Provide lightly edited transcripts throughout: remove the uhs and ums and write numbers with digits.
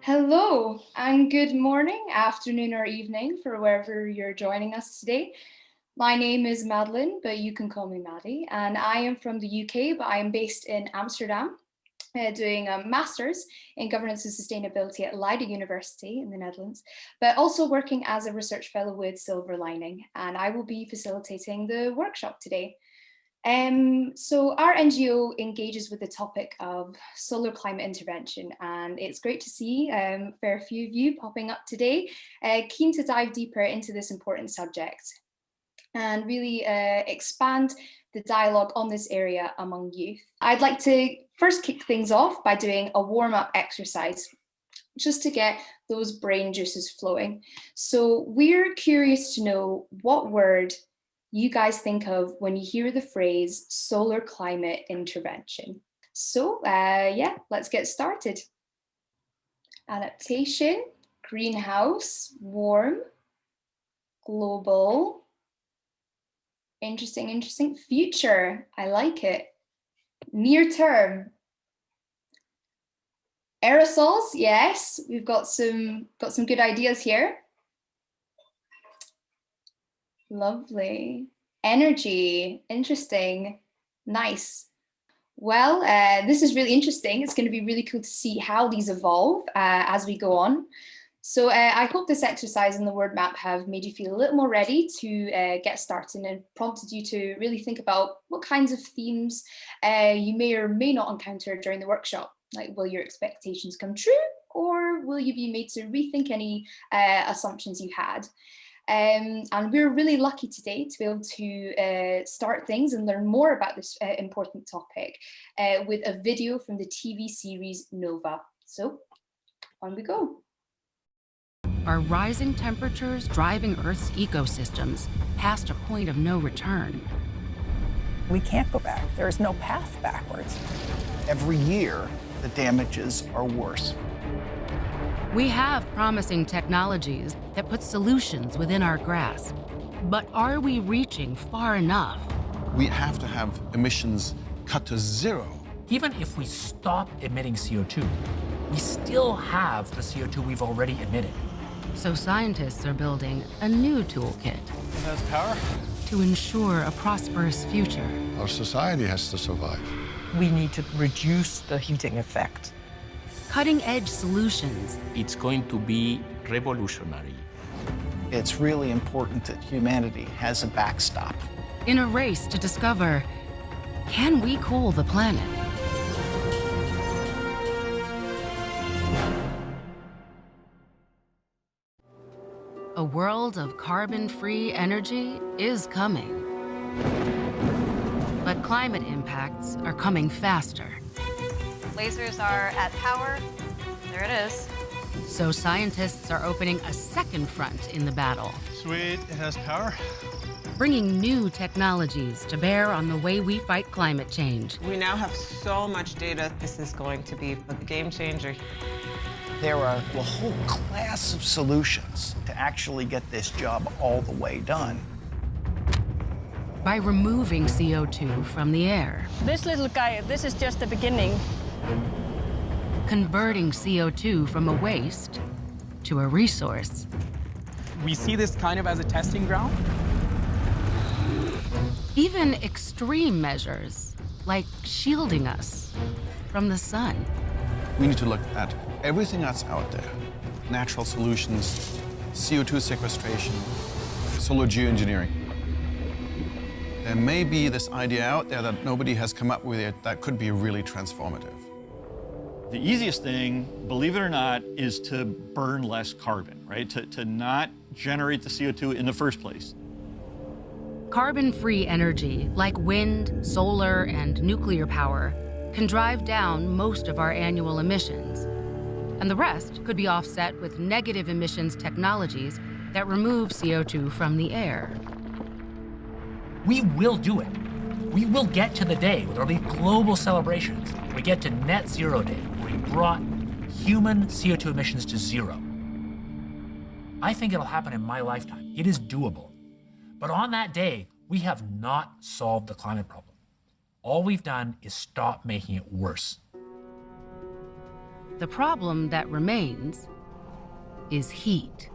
Hello and good morning, afternoon, or evening for wherever you're joining us today. My name is Madeline, but you can call me Maddie, and I am from the UK, but I am based in Amsterdam, doing a master's in governance and sustainability at Leiden University in the Netherlands, but also working as a research fellow with SilverLining, and I will be facilitating the workshop today. So our NGO engages with the topic of solar climate intervention, and it's great to see a fair few of you popping up today, keen to dive deeper into this important subject and really expand the dialogue on this area among youth. I'd like to first kick things off by doing a warm-up exercise, just to get those brain juices flowing. So we're curious to know what word you guys think of when you hear the phrase solar climate intervention. So yeah, let's get started. Adaptation, greenhouse, warm, global, interesting, future, I like it. Near term, aerosols, yes, we've got some good ideas here. Lovely. Energy, interesting, nice. Well, this is really interesting. It's going to be really cool to see how these evolve as we go on. So I hope this exercise and the word map have made you feel a little more ready to get started and prompted you to really think about what kinds of themes you may or may not encounter during the workshop. Like, will your expectations come true, or will you be made to rethink any assumptions you had? And we're really lucky today to be able to start things and learn more about this important topic with a video from the TV series Nova. So on we go. Are rising temperatures driving Earth's ecosystems past a point of no return? We can't go back. There is no path backwards. Every year, the damages are worse. We have promising technologies that put solutions within our grasp. But are we reaching far enough? We have to have emissions cut to zero. Even if we stop emitting CO2, we still have the CO2 we've already emitted. So scientists are building a new toolkit. It has power. To ensure a prosperous future. Our society has to survive. We need to reduce the heating effect. Cutting-edge solutions. It's going to be revolutionary. It's really important that humanity has a backstop. In a race to discover, can we cool the planet? A world of carbon-free energy is coming. But climate impacts are coming faster. Lasers are at power. There it is. So scientists are opening a second front in the battle. Sweet, it has power. Bringing new technologies to bear on the way we fight climate change. We now have so much data. This is going to be a game changer. There are a whole class of solutions to actually get this job all the way done. By removing CO2 from the air. This little guy, this is just the beginning. Converting CO2 from a waste to a resource. We see this kind of as a testing ground. Even extreme measures, like shielding us from the sun. We need to look at everything that's out there. Natural solutions, CO2 sequestration, solar geoengineering. There may be this idea out there that nobody has come up with yet that could be really transformative. The easiest thing, believe it or not, is to burn less carbon, right? To not generate the CO2 in the first place. Carbon-free energy, like wind, solar, and nuclear power, can drive down most of our annual emissions. And the rest could be offset with negative emissions technologies that remove CO2 from the air. We will do it. We will get to the day where there'll be global celebrations. We get to net zero day, where we brought human CO2 emissions to zero. I think it'll happen in my lifetime. It is doable. But on that day, we have not solved the climate problem. All we've done is stop making it worse. The problem that remains is heat.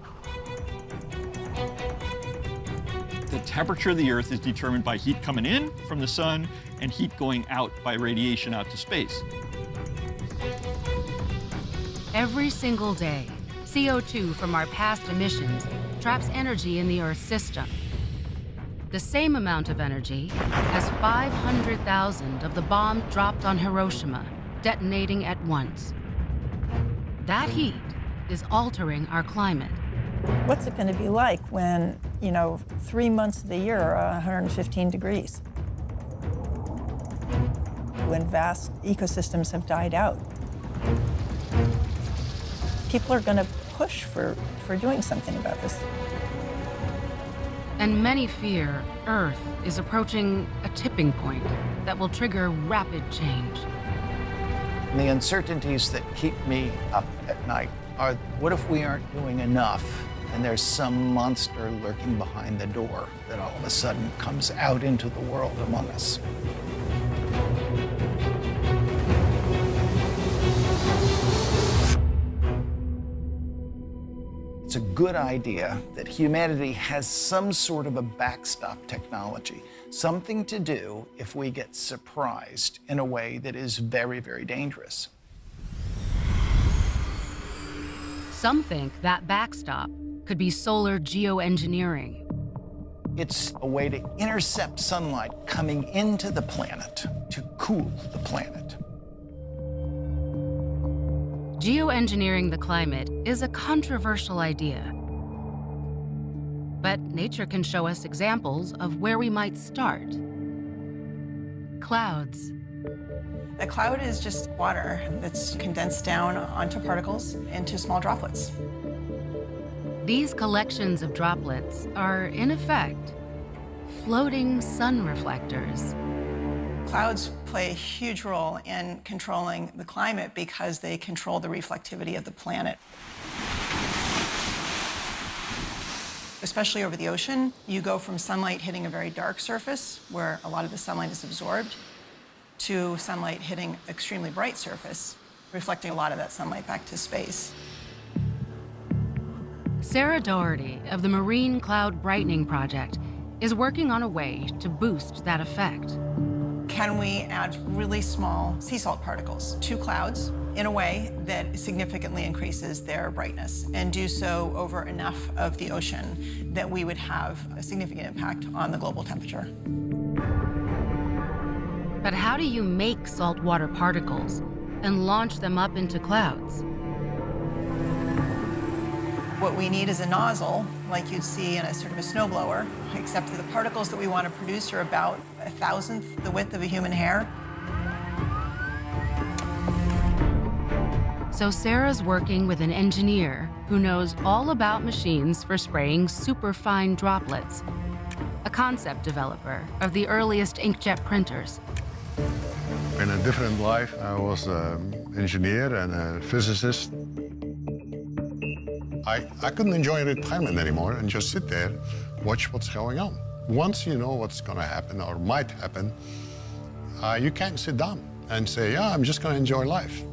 The temperature of the Earth is determined by heat coming in from the sun and heat going out by radiation out to space. Every single day, CO2 from our past emissions traps energy in the Earth's system. The same amount of energy as 500,000 of the bombs dropped on Hiroshima, detonating at once. That heat is altering our climate. What's it going to be like when, 3 months of the year are 115 degrees? When vast ecosystems have died out? People are going to push for doing something about this. And many fear Earth is approaching a tipping point that will trigger rapid change. And the uncertainties that keep me up at night are, what if we aren't doing enough and there's some monster lurking behind the door that all of a sudden comes out into the world among us? It's a good idea that humanity has some sort of a backstop technology, something to do if we get surprised in a way that is very, very dangerous. Some think that backstop could be solar geoengineering. It's a way to intercept sunlight coming into the planet to cool the planet. Geoengineering the climate is a controversial idea. But nature can show us examples of where we might start. Clouds. A cloud is just water that's condensed down onto particles into small droplets. These collections of droplets are, in effect, floating sun reflectors. Clouds play a huge role in controlling the climate because they control the reflectivity of the planet. Especially over the ocean, you go from sunlight hitting a very dark surface, where a lot of the sunlight is absorbed, to sunlight hitting an extremely bright surface, reflecting a lot of that sunlight back to space. Sarah Doherty of the Marine Cloud Brightening Project is working on a way to boost that effect. Can we add really small sea salt particles to clouds in a way that significantly increases their brightness, and do so over enough of the ocean that we would have a significant impact on the global temperature? But how do you make saltwater particles and launch them up into clouds? What we need is a nozzle, like you'd see in a sort of a snowblower, except that the particles that we want to produce are about 1,000th the width of a human hair. So Sarah's working with an engineer who knows all about machines for spraying superfine droplets, a concept developer of the earliest inkjet printers. In a different life, I was an engineer and a physicist. I couldn't enjoy retirement anymore and just sit there, watch what's going on. Once you know what's going to happen or might happen, you can't sit down and say, yeah, I'm just going to enjoy life.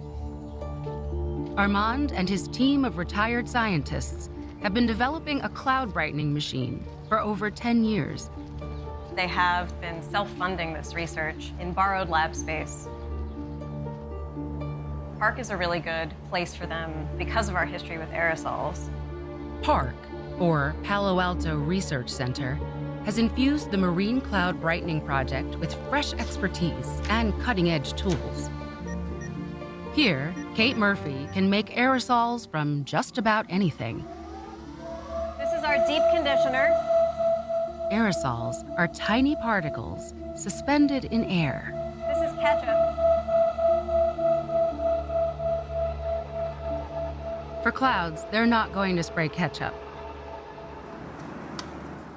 Armand and his team of retired scientists have been developing a cloud brightening machine for over 10 years. They have been self-funding this research in borrowed lab space. PARC is a really good place for them because of our history with aerosols. PARC, or Palo Alto Research Center, has infused the Marine Cloud Brightening Project with fresh expertise and cutting-edge tools. Here, Kate Murphy can make aerosols from just about anything. This is our deep conditioner. Aerosols are tiny particles suspended in air. This is ketchup. For clouds, they're not going to spray ketchup.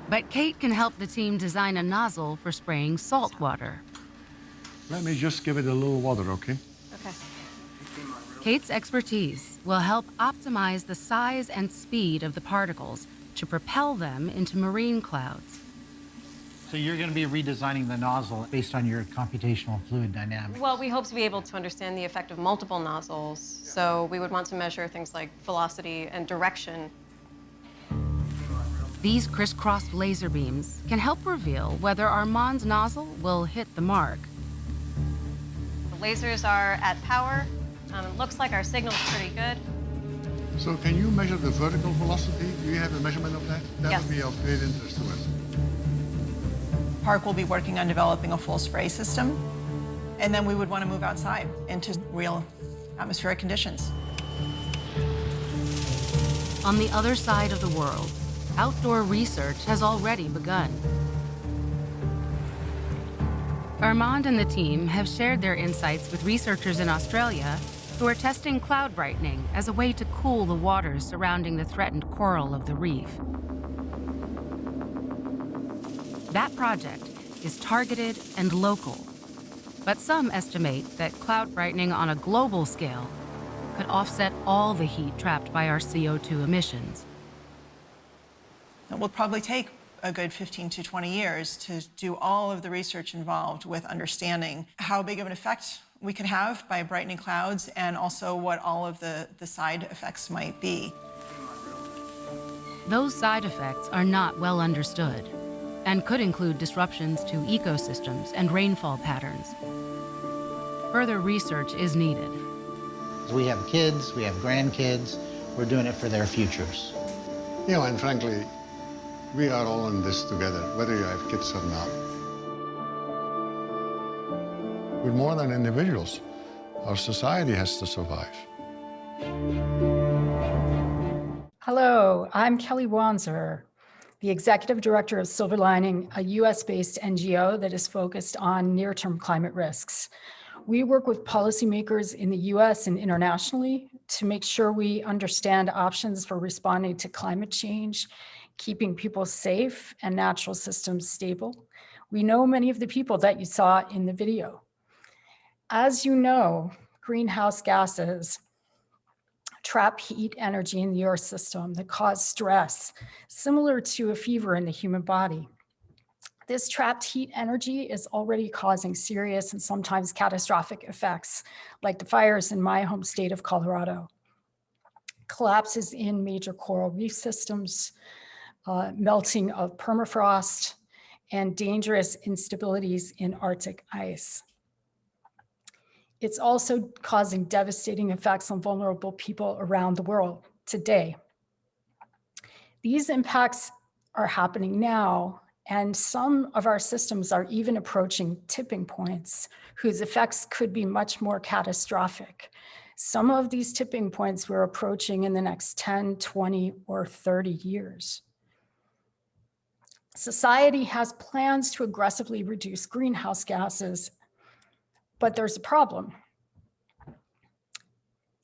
But Kate can help the team design a nozzle for spraying salt water. Let me just give it a little water, okay? Okay. Kate's expertise will help optimize the size and speed of the particles to propel them into marine clouds. So you're going to be redesigning the nozzle based on your computational fluid dynamics. Well, we hope to be able to understand the effect of multiple nozzles. So we would want to measure things like velocity and direction. These crisscrossed laser beams can help reveal whether Armand's nozzle will hit the mark. The lasers are at power. It looks like our signal's pretty good. So can you measure the vertical velocity? Do you have a measurement of that? That Yes. would be of great interest to us. Park will be working on developing a full spray system, and then we would want to move outside into real atmospheric conditions. On the other side of the world, outdoor research has already begun. Armand and the team have shared their insights with researchers in Australia who are testing cloud brightening as a way to cool the waters surrounding the threatened coral of the reef. That project is targeted and local, but some estimate that cloud brightening on a global scale could offset all the heat trapped by our CO2 emissions. It will probably take a good 15 to 20 years to do all of the research involved with understanding how big of an effect we could have by brightening clouds and also what all of the side effects might be. Those side effects are not well understood and could include disruptions to ecosystems and rainfall patterns. Further research is needed. We have kids, we have grandkids, we're doing it for their futures. You know, and frankly, we are all in this together, whether you have kids or not. We're more than individuals. Our society has to survive. Hello, I'm Kelly Wanzer, the Executive Director of SilverLining, a US-based NGO that is focused on near-term climate risks. We work with policymakers in the US and internationally to make sure we understand options for responding to climate change, keeping people safe and natural systems stable. We know many of the people that you saw in the video. As you know, greenhouse gases trap heat energy in the Earth system that cause stress, similar to a fever in the human body. This trapped heat energy is already causing serious and sometimes catastrophic effects, like the fires in my home state of Colorado, collapses in major coral reef systems, melting of permafrost, and dangerous instabilities in Arctic ice. It's also causing devastating effects on vulnerable people around the world today. These impacts are happening now, and some of our systems are even approaching tipping points whose effects could be much more catastrophic. Some of these tipping points we're approaching in the next 10, 20, or 30 years. Society has plans to aggressively reduce greenhouse gases, but there's a problem.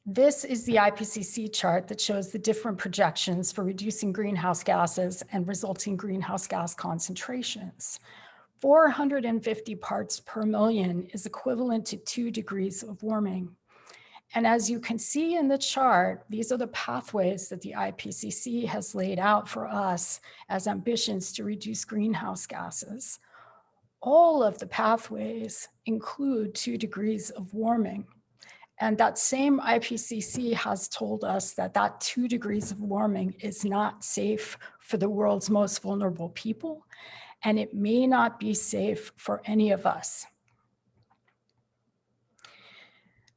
This is the IPCC chart that shows the different projections for reducing greenhouse gases and resulting greenhouse gas concentrations. 450 parts per million is equivalent to 2 degrees of warming. And as you can see in the chart, these are the pathways that the IPCC has laid out for us as ambitions to reduce greenhouse gases. All of the pathways include 2 degrees of warming. And that same IPCC has told us that that 2 degrees of warming is not safe for the world's most vulnerable people, and it may not be safe for any of us.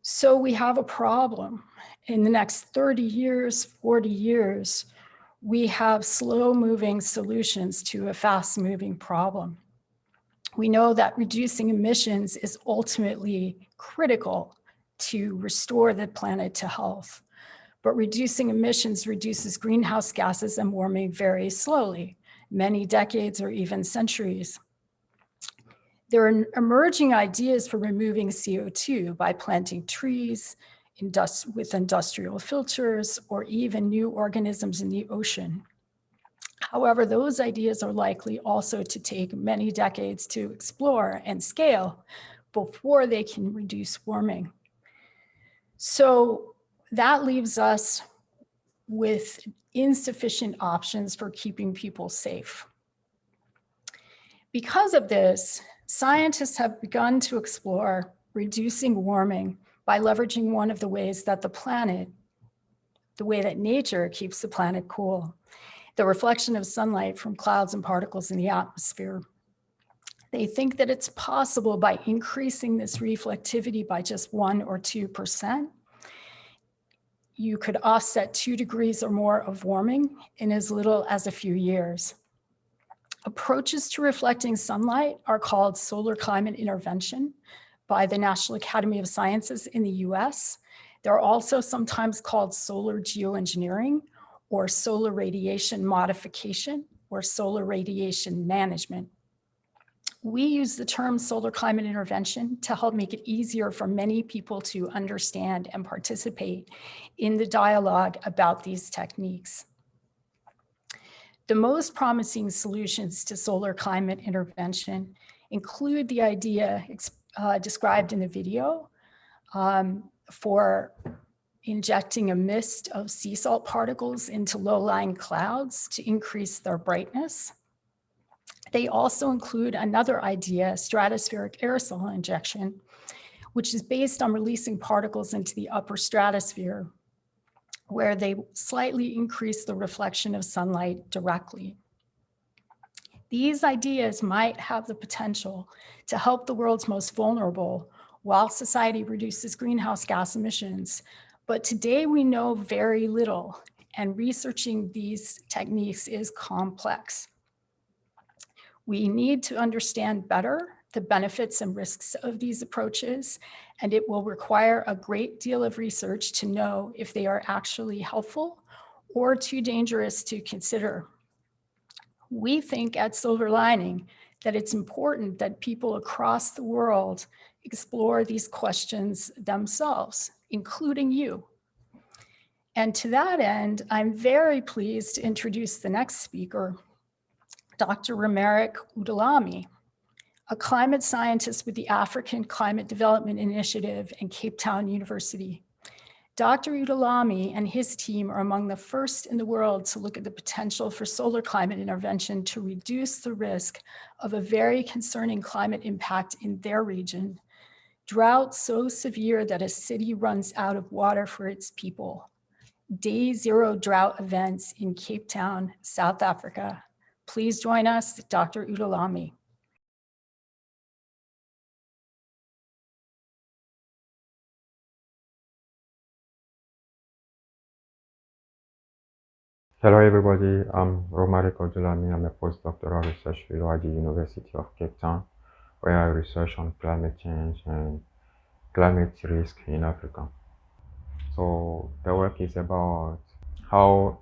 So we have a problem. In the next 30 years, 40 years, we have slow-moving solutions to a fast-moving problem. We know that reducing emissions is ultimately critical to restore the planet to health. But reducing emissions reduces greenhouse gases and warming very slowly, many decades or even centuries. There are emerging ideas for removing CO2 by planting trees with industrial filters or even new organisms in the ocean. However, those ideas are likely also to take many decades to explore and scale before they can reduce warming. So that leaves us with insufficient options for keeping people safe. Because of this, scientists have begun to explore reducing warming by leveraging one of the ways that the way that nature keeps the planet cool, the reflection of sunlight from clouds and particles in the atmosphere. They think that it's possible by increasing this reflectivity by just 1 or 2%, you could offset 2 degrees or more of warming in as little as a few years. Approaches to reflecting sunlight are called solar climate intervention by the National Academy of Sciences in the US. They're also sometimes called solar geoengineering or solar radiation modification or solar radiation management. We use the term solar climate intervention to help make it easier for many people to understand and participate in the dialogue about these techniques. The most promising solutions to solar climate intervention include the idea described in the video for injecting a mist of sea salt particles into low-lying clouds to increase their brightness. They also include another idea, stratospheric aerosol injection, which is based on releasing particles into the upper stratosphere, where they slightly increase the reflection of sunlight directly. These ideas might have the potential to help the world's most vulnerable while society reduces greenhouse gas emissions. But today we know very little, and researching these techniques is complex. We need to understand better the benefits and risks of these approaches, and it will require a great deal of research to know if they are actually helpful or too dangerous to consider. We think at SilverLining that it's important that people across the world explore these questions themselves, including you. And to that end, I'm very pleased to introduce the next speaker, Dr. Romeric Udallami, a climate scientist with the African Climate Development Initiative and Cape Town University. Dr. Udallami and his team are among the first in the world to look at the potential for solar climate intervention to reduce the risk of a very concerning climate impact in their region, drought so severe that a city runs out of water for its people. Day zero drought events in Cape Town, South Africa. Please join us, Dr. Udallami. Hello everybody, I'm Romeric Udallami. I'm a postdoctoral research fellow at the University of Cape Town, where I research on climate change and climate risk in Africa. So the work is about how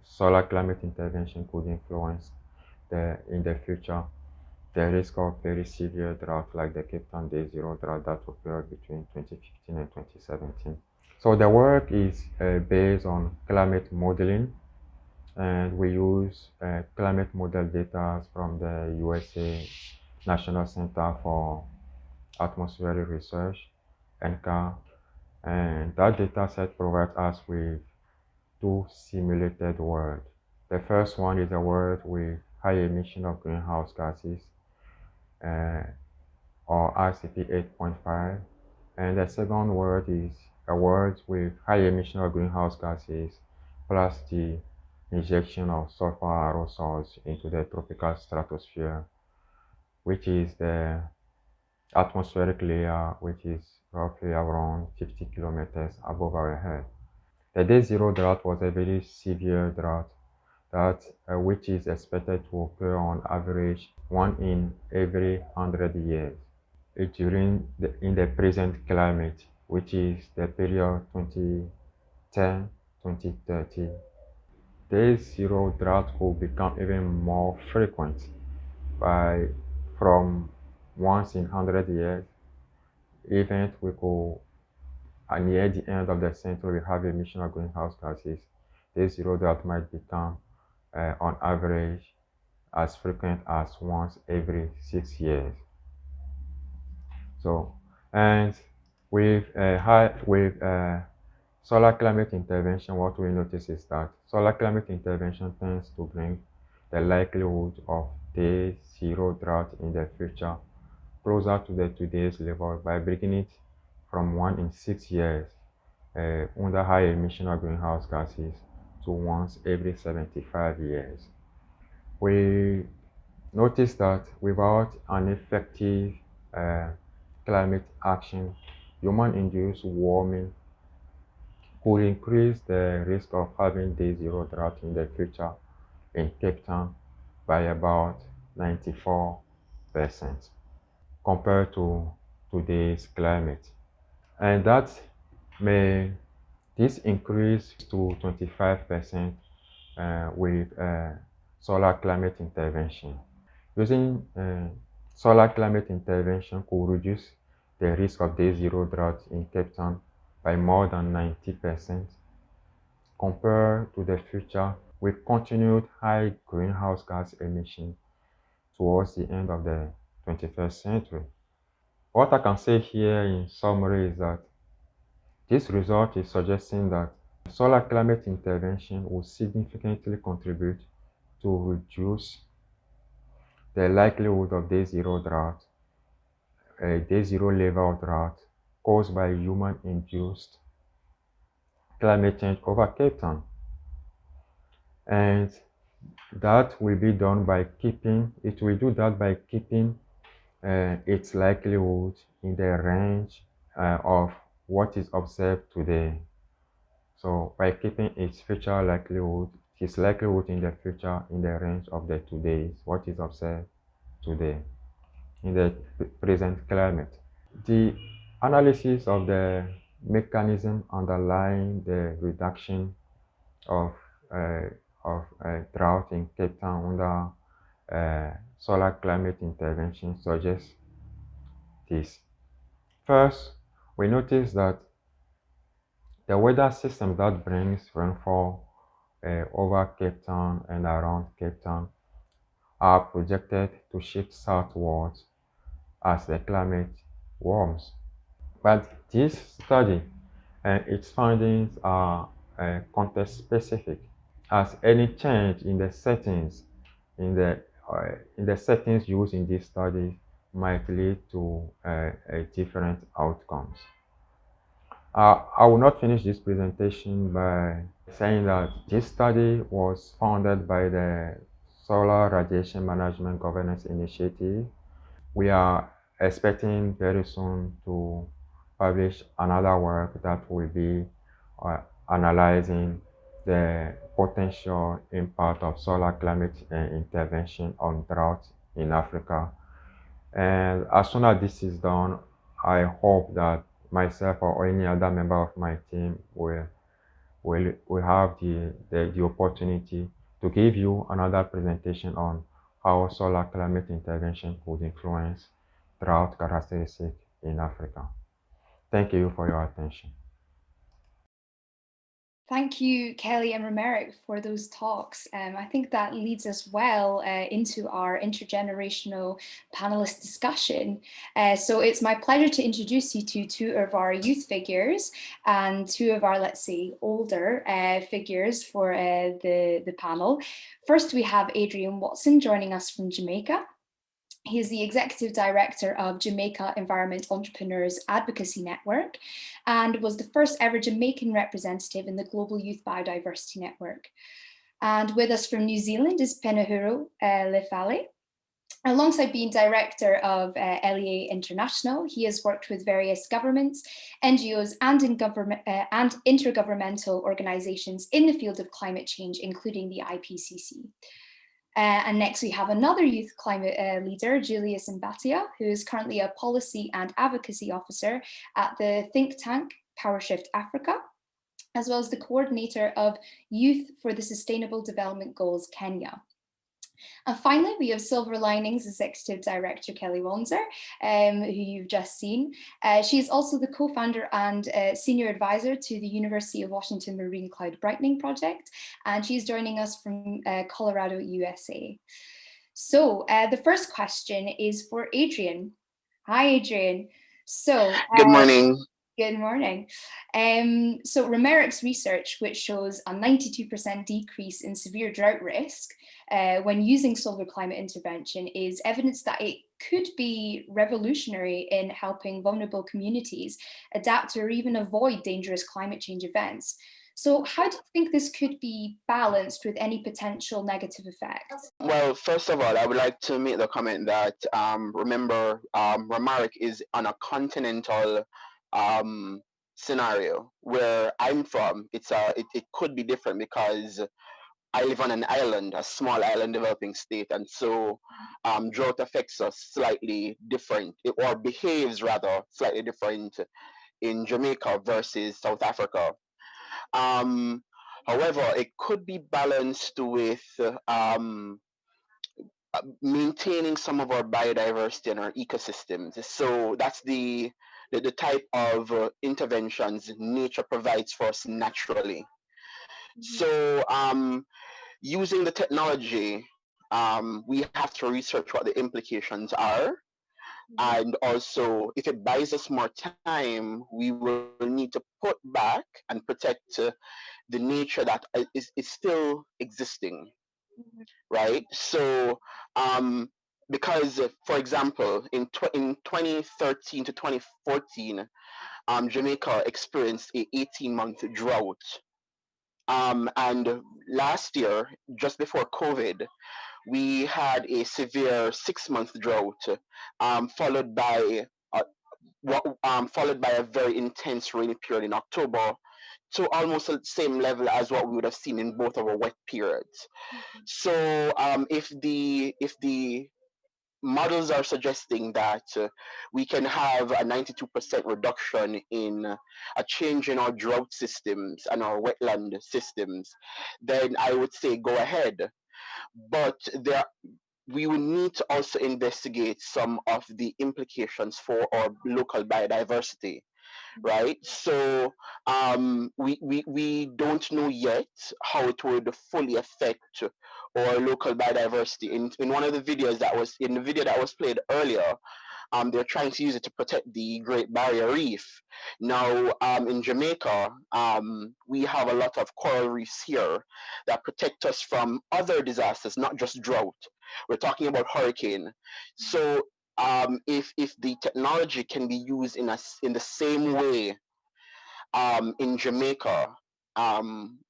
solar climate intervention could influence in the future the risk of very severe drought like the Cape Town Day Zero drought that occurred between 2015 and 2017. So the work is based on climate modeling, and we use climate model data from the USA National Center for Atmospheric Research, NCAR, and that data set provides us with 2 simulated worlds. The first one is a world with high emission of greenhouse gases, or RCP 8.5, and the second world is a world with high emission of greenhouse gases plus the injection of sulfur aerosols into the tropical stratosphere, which is the atmospheric layer, which is roughly around 50 kilometers above our head. The Day Zero drought was a very severe drought which is expected to occur on average 1 in every 100 years. In the present climate, which is the period 2010-2030. Day Zero drought could become even more frequent from once in 100 years. Even we could, near the end of the century, have emission of greenhouse gases. Day Zero drought might become, on average, as frequent as once every 6 years. So, and with solar climate intervention, what we notice is that solar climate intervention tends to bring the likelihood of day zero drought in the future closer to the today's level by breaking it from 1 in 6 years under high emission of greenhouse gases to once every 75 years. We noticed that without an effective climate action, human-induced warming could increase the risk of having day zero drought in the future in Cape Town by about 94% compared to today's climate. And that may this increase to 25% with solar climate intervention. Using solar climate intervention could reduce the risk of day zero drought in Cape Town by more than 90% compared to the future with continued high greenhouse gas emission towards the end of the 21st century. What I can say here in summary is that this result is suggesting that solar climate intervention will significantly contribute to reduce the likelihood of day zero drought, a day zero level of drought caused by human-induced climate change over Cape Town. And that will be done by keeping, it will do that by keeping its likelihood in the range of what is observed today. So by keeping its future likelihood, its likelihood in the future in the range of the today's, what is observed today in the present climate. The analysis of the mechanism underlying the reduction of drought in Cape Town under solar climate intervention suggests this. First, we notice that the weather system that brings rainfall over Cape Town and around Cape Town are projected to shift southwards as the climate warms. But this study and its findings are context specific, as any change in the settings in the settings used in this study might lead to different outcomes. I will not finish this presentation by saying that this study was funded by the Solar Radiation Management Governance Initiative. We are expecting very soon to publish another work that will be analyzing the potential impact of solar climate intervention on drought in Africa. And as soon as this is done, I hope that myself or any other member of my team will have the opportunity to give you another presentation on how solar climate intervention could influence drought characteristics in Africa. Thank you for your attention. Thank you, Kelly and Romeric, for those talks. I think that leads us well into our intergenerational panelist discussion. So it's my pleasure to introduce you to two of our youth figures and two of our, let's say, older figures for the panel. First, we have Adrian Watson joining us from Jamaica. He is the Executive Director of Jamaica Environment Entrepreneurs Advocacy Network and was the first ever Jamaican representative in the Global Youth Biodiversity Network. And with us from New Zealand is Penahuro Lefale. Alongside being Director of LEA International, he has worked with various governments, NGOs and intergovernmental organizations in the field of climate change, including the IPCC. And next we have another youth climate leader, Julius Mbatia, who is currently a policy and advocacy officer at the think tank PowerShift Africa, as well as the coordinator of Youth for the Sustainable Development Goals Kenya. And finally, we have SilverLining's Executive Director, Kelly Wanzer, who you've just seen. She is also the co-founder and senior advisor to the University of Washington Marine Cloud Brightening project, and she's joining us from Colorado, USA. So the first question is for Adrian. Hi, Adrian. So good morning. Good morning. So Romeric's research, which shows a 92% decrease in severe drought risk when using solar climate intervention, is evidence that it could be revolutionary in helping vulnerable communities adapt or even avoid dangerous climate change events. So how do you think this could be balanced with any potential negative effects? Well, first of all, I would like to make the comment that remember, Romeric is on a continental scenario. Where I'm from, it could be different because I live on an island, a small island developing state, and so drought affects us slightly different, or behaves rather slightly different in Jamaica versus South Africa. Um, However, it could be balanced with maintaining some of our biodiversity and our ecosystems. So that's the type of interventions nature provides for us naturally. So using the technology, we have to research what the implications are. And also, if it buys us more time, we will need to put back and protect the nature that is still existing, right? So, because, for example, in 2013 to 2014, Jamaica experienced a 18-month drought. And last year, just before COVID, we had a severe 6-month drought, followed by followed by a very intense rainy period in October, to almost the same level as what we would have seen in both of our wet periods. So if the models are suggesting that we can have a 92% reduction in a change in our drought systems and our wetland systems, then I would say go ahead. But we will need to also investigate some of the implications for our local biodiversity, right? So we don't know yet how it would fully affect our local biodiversity. In one of the videos that was in the video that was played earlier, they're trying to use it to protect the Great Barrier Reef. Now, in Jamaica, we have a lot of coral reefs here that protect us from other disasters, not just drought. We're talking about hurricane. So, if the technology can be used in the same way in Jamaica,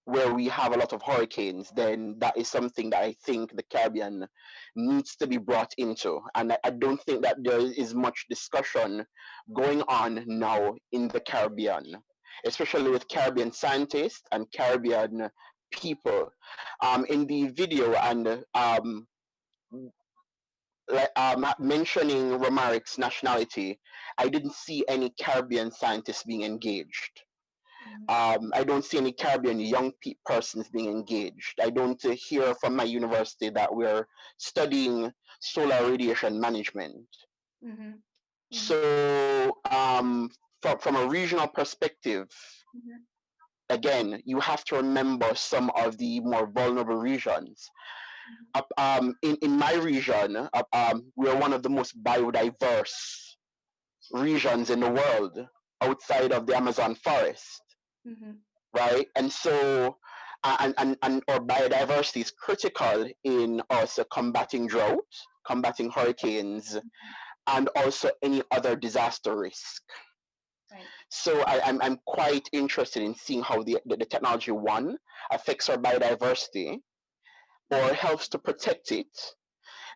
where we have a lot of hurricanes, then that is something that I think the Caribbean needs to be brought into. And I don't think that there is much discussion going on now in the Caribbean, especially with Caribbean scientists and Caribbean people. In the video, and mentioning Romeric's nationality, I didn't see any Caribbean scientists being engaged. I don't see any Caribbean young persons being engaged. I don't hear from my university that we're studying solar radiation management. So, from a regional perspective, again, you have to remember some of the more vulnerable regions. In my region, we're one of the most biodiverse regions in the world outside of the Amazon forest. Right? And so, and our biodiversity is critical in us combating drought, combating hurricanes, and also any other disaster risk. So I'm quite interested in seeing how the technology, one, affects our biodiversity or helps to protect it,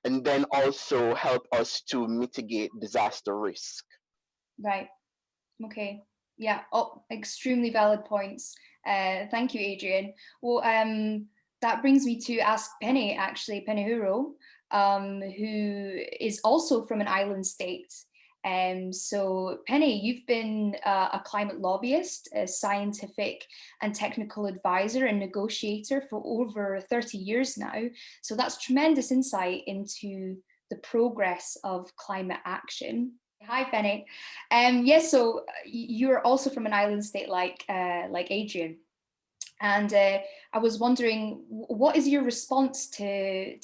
and then also help us to mitigate disaster risk. Right. Okay. Yeah. Oh, extremely valid points. Thank you, Adrian. Well, that brings me to ask Penny, actually, Penny Huro, who is also from an island state. So Penny, you've been a climate lobbyist, a scientific and technical advisor and negotiator for over 30 years now. So that's tremendous insight into the progress of climate action. Hi, Penny. Yes, so you're also from an island state like Adrian. And I was wondering, what is your response to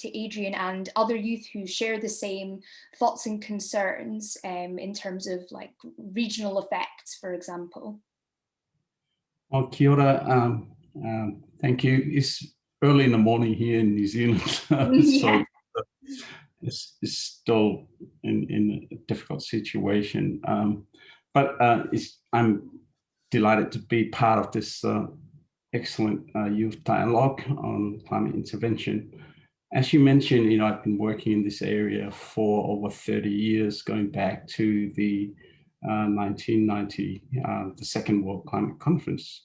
Adrian and other youth who share the same thoughts and concerns in terms of like regional effects, for example? Well, kia ora. Thank you. It's early in the morning here in New Zealand, so it's still in a difficult situation. But I'm delighted to be part of this excellent youth dialogue on climate intervention. As you mentioned, I've been working in this area for over 30 years, going back to the 1990, the Second World Climate Conference.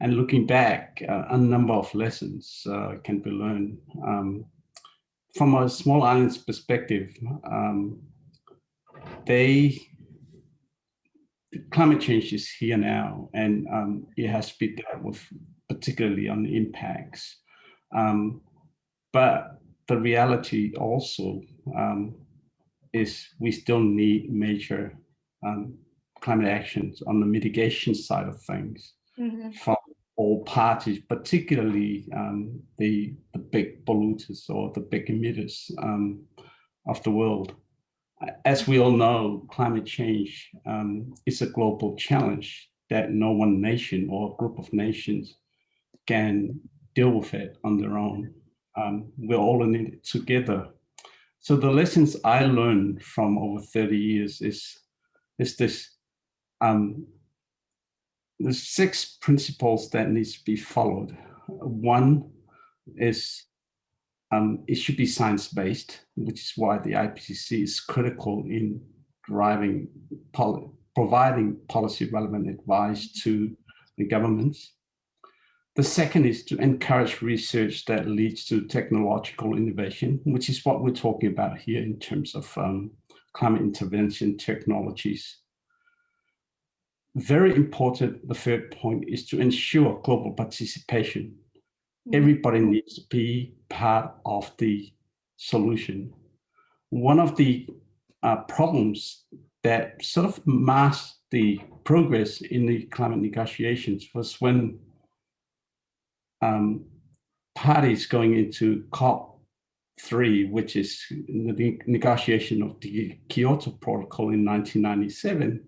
And looking back, a number of lessons can be learned. From a small island's perspective, climate change is here now, and it has to be dealt with, particularly on the impacts. But the reality also is we still need major climate actions on the mitigation side of things from all parties, particularly the big polluters or the big emitters of the world. As we all know, climate change is a global challenge that no one nation or group of nations can deal with it on their own. We're all in it together. So the lessons I learned from over 30 years is this, the 6 principles that needs to be followed. One is it should be science-based, which is why the IPCC is critical in providing policy-relevant advice to the governments. The second is to encourage research that leads to technological innovation, which is what we're talking about here in terms of climate intervention technologies. Very important, the third point is to ensure global participation. Everybody needs to be part of the solution. One of the problems that sort of masked the progress in the climate negotiations was when parties going into COP3, which is the negotiation of the Kyoto Protocol in 1997,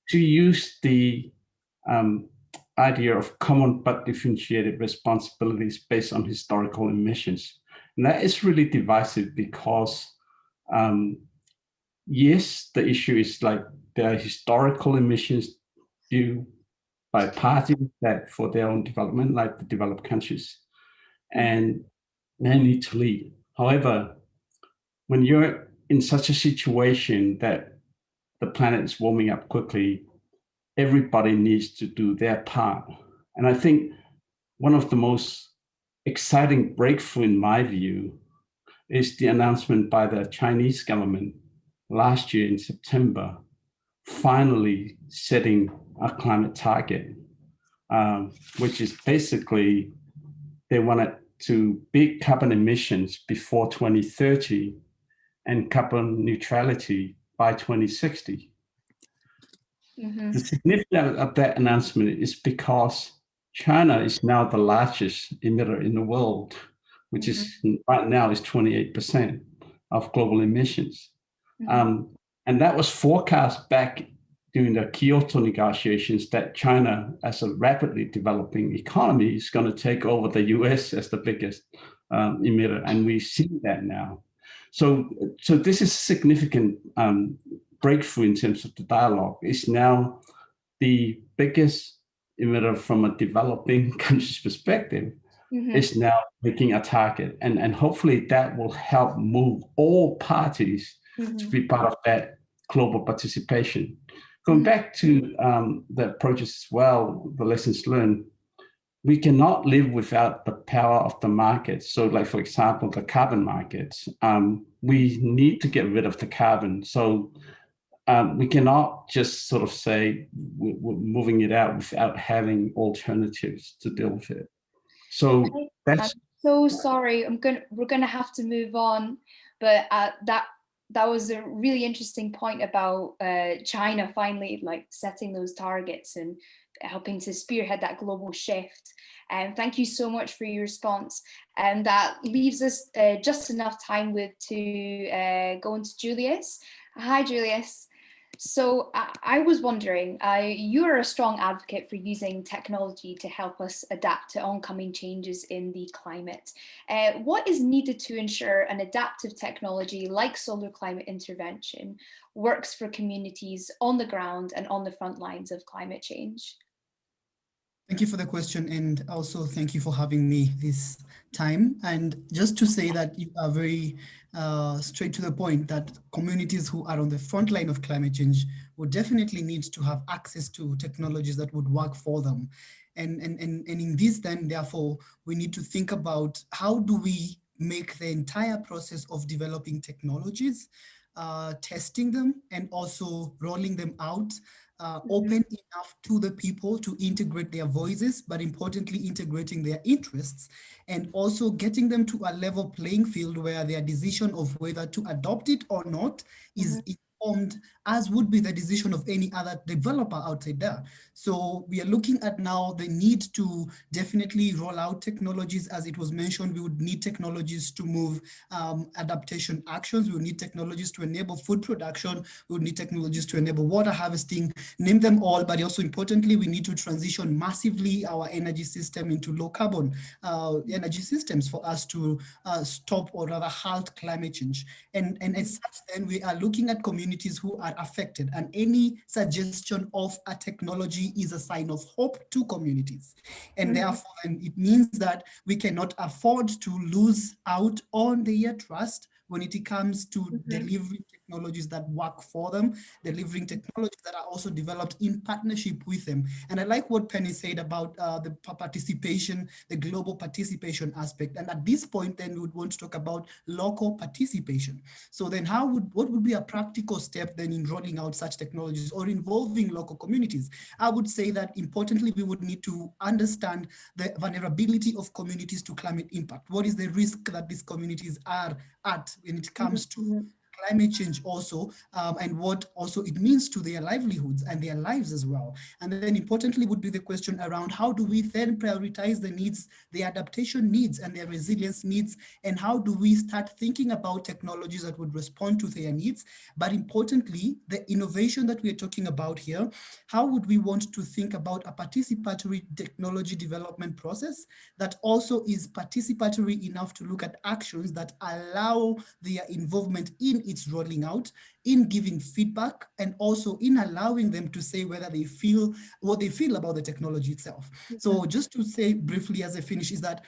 to use the idea of common but differentiated responsibilities based on historical emissions. And that is really divisive because, yes, the issue is like there are historical emissions due by parties that for their own development, like the developed countries, and they need to lead. However, when you're in such a situation that the planet is warming up quickly, everybody needs to do their part. And I think one of the most exciting breakthrough in my view is the announcement by the Chinese government last year in September, finally setting a climate target, which is basically they wanted to beat carbon emissions before 2030 and carbon neutrality by 2060. The significance of that announcement is because China is now the largest emitter in the world, which is right now is 28% of global emissions. And that was forecast back during the Kyoto negotiations that China, as a rapidly developing economy, is going to take over the US as the biggest emitter. And we see that now. So this is significant breakthrough in terms of the dialogue. It's now the biggest emitter from a developing country's perspective is now making a target. And hopefully that will help move all parties to be part of that global participation. Going back to the approaches as well, the lessons learned, we cannot live without the power of the markets. So like, for example, the carbon markets, we need to get rid of the carbon. So we cannot just sort of say we're moving it out without having alternatives to deal with it. So that's... I'm so sorry, we're gonna have to move on, but that was a really interesting point about China finally like setting those targets and helping to spearhead that global shift. Thank you so much for your response. And that leaves us just enough time to go into Julius. Hi, Julius. So I was wondering, you are a strong advocate for using technology to help us adapt to oncoming changes in the climate. What is needed to ensure an adaptive technology like solar climate intervention works for communities on the ground and on the front lines of climate change? Thank you for the question, and also thank you for having me this time. And just to say that you are very straight to the point, that communities who are on the front line of climate change would definitely need to have access to technologies that would work for them. And in this then, therefore, we need to think about how do we make the entire process of developing technologies, testing them, and also rolling them out open enough to the people to integrate their voices, but importantly, integrating their interests, and also getting them to a level playing field where their decision of whether to adopt it or not is informed, as would be the decision of any other developer outside there. So we are looking at now the need to definitely roll out technologies. As it was mentioned, we would need technologies to move adaptation actions. We would need technologies to enable food production. We would need technologies to enable water harvesting, name them all. But also importantly, we need to transition massively our energy system into low carbon energy systems for us to stop or rather halt climate change. And as such, then we are looking at communities who are affected, and any suggestion of a technology is a sign of hope to communities. And therefore, and it means that we cannot afford to lose out on their trust when it comes to delivering technologies that work for them, delivering technologies that are also developed in partnership with them. And I like what Penny said about the participation, the global participation aspect. And at this point, then we would want to talk about local participation. So then what would be a practical step then in rolling out such technologies or involving local communities? I would say that importantly, we would need to understand the vulnerability of communities to climate impact. What is the risk that these communities are at when it comes to climate change also, and what also it means to their livelihoods and their lives as well. And then importantly would be the question around how do we then prioritize the needs, the adaptation needs and their resilience needs, and how do we start thinking about technologies that would respond to their needs. But importantly, the innovation that we are talking about here, how would we want to think about a participatory technology development process that also is participatory enough to look at actions that allow their involvement in its rolling out, in giving feedback, and also in allowing them to say whether they feel what they feel about the technology itself. So just to say briefly as I finish is that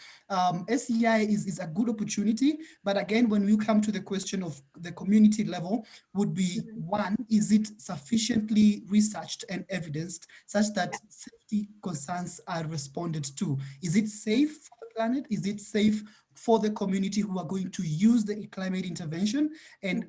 SEI is a good opportunity, but again, when we come to the question of the community level, would be one, is it sufficiently researched and evidenced such that safety concerns are responded to? Is it safe for the planet? Is it safe for the community who are going to use the climate intervention? And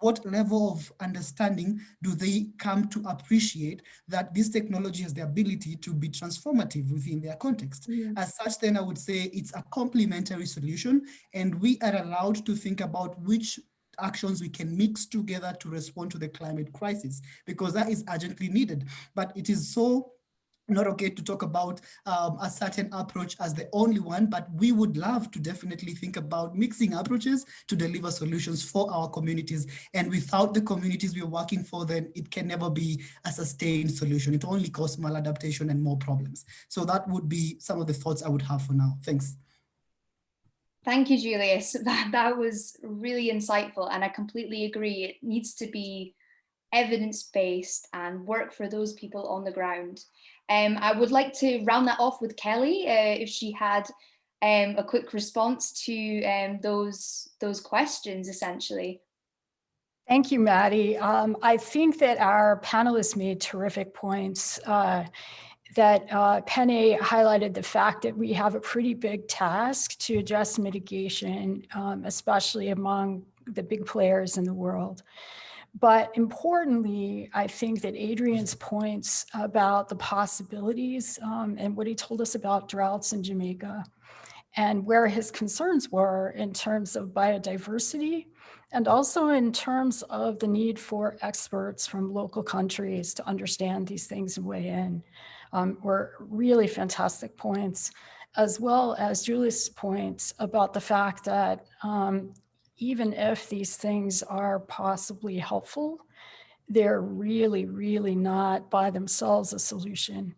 what level of understanding do they come to appreciate that this technology has the ability to be transformative within their context? As such, then I would say it's a complementary solution, and we are allowed to think about which actions we can mix together to respond to the climate crisis, because that is urgently needed. But it is so not okay to talk about a certain approach as the only one, but we would love to definitely think about mixing approaches to deliver solutions for our communities. And without the communities we're working for, then it can never be a sustained solution. It only causes maladaptation and more problems. So that would be some of the thoughts I would have for now. Thanks. Thank you, Julius. That was really insightful, and I completely agree. It needs to be evidence-based and work for those people on the ground. I would like to round that off with Kelly, if she had a quick response to those questions, essentially. Thank you, Maddie. I think that our panelists made terrific points. That Penny highlighted the fact that we have a pretty big task to address mitigation, especially among the big players in the world. But importantly, I think that Adrian's points about the possibilities and what he told us about droughts in Jamaica and where his concerns were in terms of biodiversity and also in terms of the need for experts from local countries to understand these things and weigh in, were really fantastic points, as well as Julius' points about the fact that even if these things are possibly helpful, they're really, really not by themselves a solution.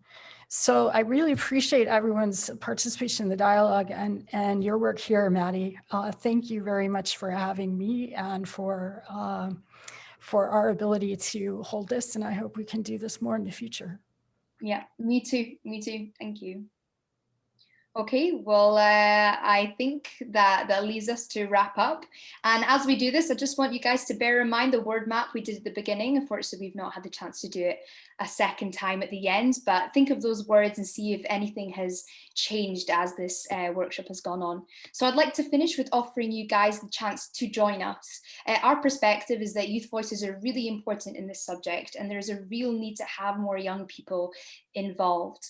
So I really appreciate everyone's participation in the dialogue and your work here, Maddie. Thank you very much for having me and for our ability to hold this. And I hope we can do this more in the future. Yeah, me too. Me too. Thank you. Okay, well, I think that leaves us to wrap up. And as we do this, I just want you guys to bear in mind the word map we did at the beginning. Unfortunately, we've not had the chance to do it a second time at the end, but think of those words and see if anything has changed as this workshop has gone on. So I'd like to finish with offering you guys the chance to join us. Our perspective is that youth voices are really important in this subject, and there's a real need to have more young people involved.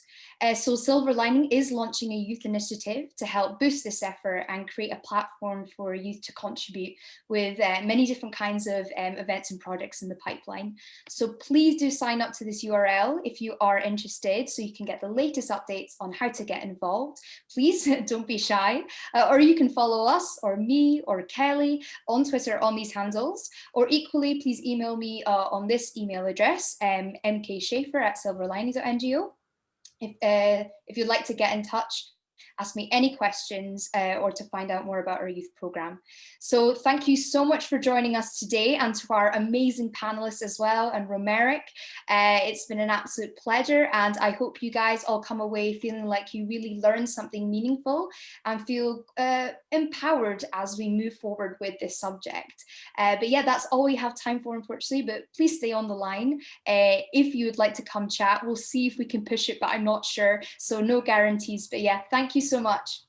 So SilverLining is launching a youth initiative to help boost this effort and create a platform for youth to contribute with many different kinds of events and projects in the pipeline. So please do sign up to this URL if you are interested, so you can get the latest updates on how to get involved. Please don't be shy, or you can follow us or me or Kelly on Twitter on these handles, or equally please email me on this email address, mkschaefer@silverlining.ngo. If you'd like to get in touch, ask me any questions or to find out more about our youth program. So thank you so much for joining us today, and to our amazing panelists as well, and Romeric. It's been an absolute pleasure, and I hope you guys all come away feeling like you really learned something meaningful and feel empowered as we move forward with this subject. But yeah, that's all we have time for, unfortunately, but please stay on the line. If you would like to come chat, we'll see if we can push it, but I'm not sure, so no guarantees. But yeah, thank you so much.